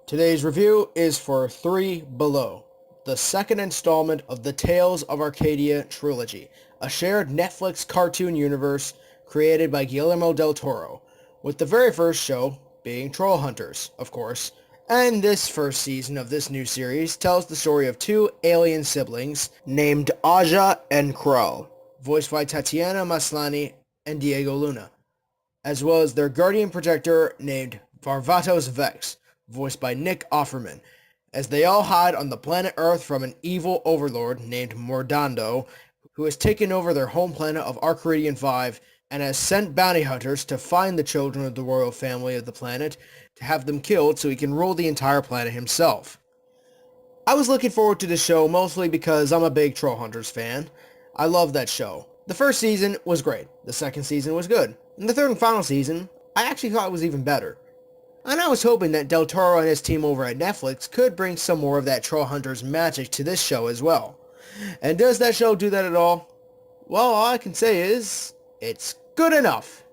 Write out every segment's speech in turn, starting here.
Today's review is for Three Below, the second installment of the Tales of Arcadia trilogy, a shared Netflix cartoon universe created by Guillermo del Toro, with the very first show being Troll Hunters, of course. And this first season of this new series tells the story of two alien siblings named Aja and Krull, voiced by Tatiana Maslany and Diego Luna, as well as their guardian protector named Varvatos Vex, voiced by Nick Offerman, as they all hide on the planet Earth from an evil overlord named Mordando, who has taken over their home planet of Arcadian 5 and has sent bounty hunters to find the children of the royal family of the planet to have them killed so he can rule the entire planet himself. I was looking forward to this show mostly because I'm a big Troll Hunters fan. I love that show. The first season was great. The second season was good. And the third and final season, I actually thought was even better. And I was hoping that Del Toro and his team over at Netflix could bring some more of that Troll Hunters magic to this show as well. And does that show do that at all? Well, all I can say is, it's good enough.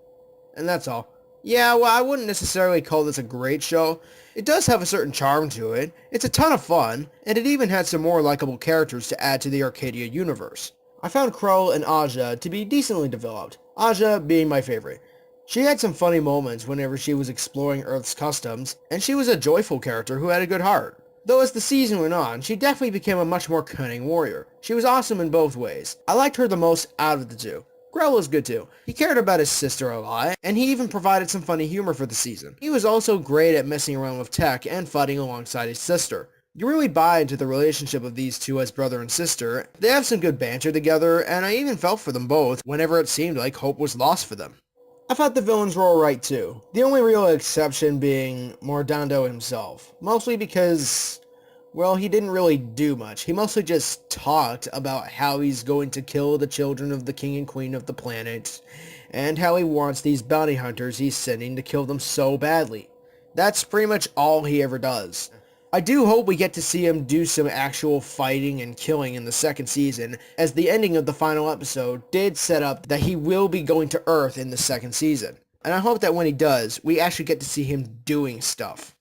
And that's all. Yeah, well, I wouldn't necessarily call this a great show. It does have a certain charm to it, it's a ton of fun, and it even had some more likable characters to add to the Arcadia universe. I found Krull and Aja to be decently developed, Aja being my favorite. She had some funny moments whenever she was exploring Earth's customs, and she was a joyful character who had a good heart. Though as the season went on, she definitely became a much more cunning warrior. She was awesome in both ways. I liked her the most out of the two. Krull was good too. He cared about his sister a lot, and he even provided some funny humor for the season. He was also great at messing around with tech and fighting alongside his sister. You really buy into the relationship of these two as brother and sister. They have some good banter together, and I even felt for them both whenever it seemed like hope was lost for them. I thought the villains were alright too, the only real exception being Mordando himself, mostly because, well, he didn't really do much. He mostly just talked about how he's going to kill the children of the king and queen of the planet, and how he wants these bounty hunters he's sending to kill them so badly. That's pretty much all he ever does. I do hope we get to see him do some actual fighting and killing in the second season, as the ending of the final episode did set up that he will be going to Earth in the second season. And I hope that when he does, we actually get to see him doing stuff.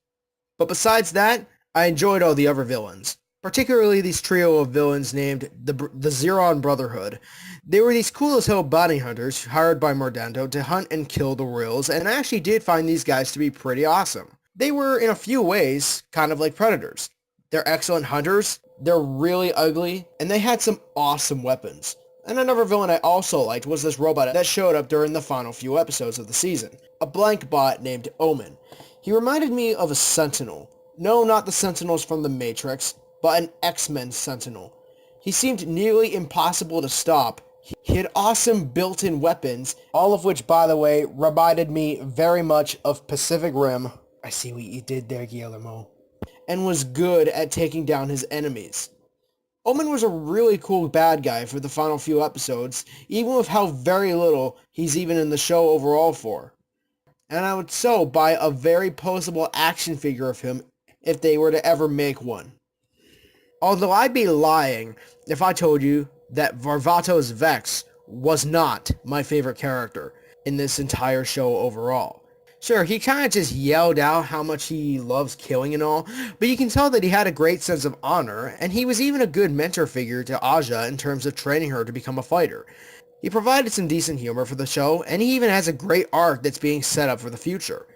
But besides that, I enjoyed all the other villains, particularly these trio of villains named the Zeron Brotherhood. They were these cool as hell bounty hunters hired by Mordando to hunt and kill the royals, and I actually did find these guys to be pretty awesome. They were, in a few ways, kind of like predators. They're excellent hunters, they're really ugly, and they had some awesome weapons. And another villain I also liked was this robot that showed up during the final few episodes of the season. A blank bot named Omen. He reminded me of a Sentinel. No, not the Sentinels from the Matrix, but an X-Men Sentinel. He seemed nearly impossible to stop. He had awesome built-in weapons, all of which, by the way, reminded me very much of Pacific Rim. I see what you did there, Guillermo. And was good at taking down his enemies. Omen was a really cool bad guy for the final few episodes, even with how very little he's even in the show overall for. And I would so buy a very posable action figure of him if they were to ever make one. Although I'd be lying if I told you that Varvatos Vex was not my favorite character in this entire show overall. Sure, he kind of just yelled out how much he loves killing and all, but you can tell that he had a great sense of honor, and he was even a good mentor figure to Aja in terms of training her to become a fighter. He provided some decent humor for the show, and he even has a great arc that's being set up for the future.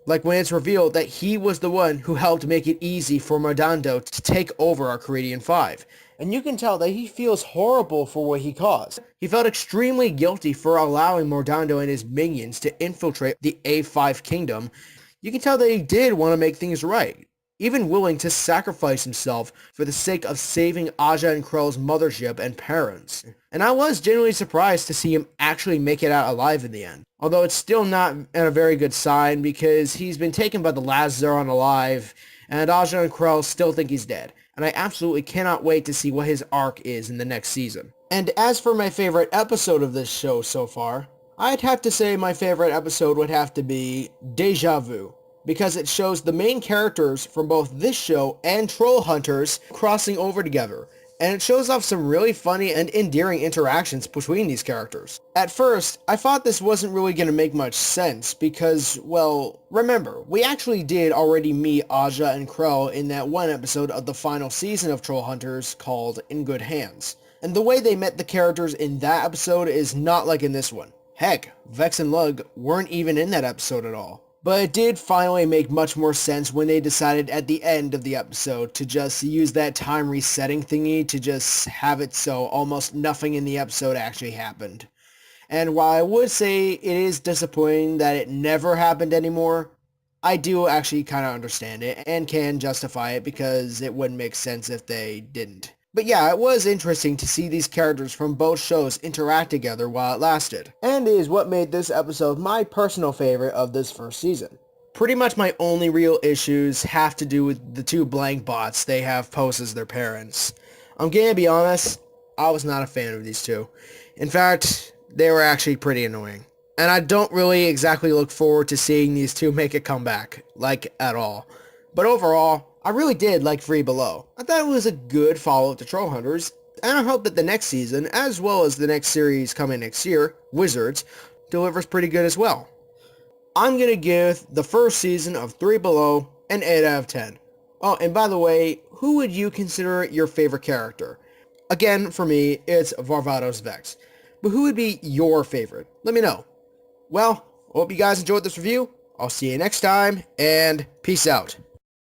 Like when it's revealed that he was the one who helped make it easy for Mordando to take over Arcadian 5. And you can tell that he feels horrible for what he caused. He felt extremely guilty for allowing Mordando and his minions to infiltrate the A5 kingdom. You can tell that he did want to make things right, even willing to sacrifice himself for the sake of saving Aja and Krull's mothership and parents. And I was genuinely surprised to see him actually make it out alive in the end. Although it's still not a very good sign because he's been taken by the last Zeron alive, and Aja and Krull still think he's dead. And I absolutely cannot wait to see what his arc is in the next season. And as for my favorite episode of this show so far, I'd have to say my favorite episode would have to be Deja Vu, because it shows the main characters from both this show and Troll Hunters crossing over together. and it shows off some really funny and endearing interactions between these characters. At first, I thought this wasn't really going to make much sense because, well, remember, we actually did already meet Aja and Krell in that one episode of the final season of Troll Hunters called In Good Hands. And the way they met the characters in that episode is not like in this one. Heck, Vex and Lug weren't even in that episode at all. But it did finally make much more sense when they decided at the end of the episode to just use that time resetting thingy to just have it so almost nothing in the episode actually happened. And while I would say it is disappointing that it never happened anymore, I do actually kind of understand it and can justify it because it wouldn't make sense if they didn't. But yeah, it was interesting to see these characters from both shows interact together while it lasted, and is what made this episode my personal favorite of this first season. Pretty much my only real issues have to do with the two blank bots they have posed as their parents. I'm gonna be honest, I was not a fan of these two. In fact, they were actually pretty annoying. And I don't really exactly look forward to seeing these two make a comeback, like at all. But overall, I really did like Three Below. I thought it was a good follow-up to Troll Hunters, and I hope that the next season, as well as the next series coming next year, Wizards, delivers pretty good as well. I'm going to give the first season of Three Below an 8 out of 10. Oh, and by the way, who would you consider your favorite character? Again, for me, it's Varvatos Vex. But who would be your favorite? Let me know. Well, I hope you guys enjoyed this review. I'll see you next time, and peace out.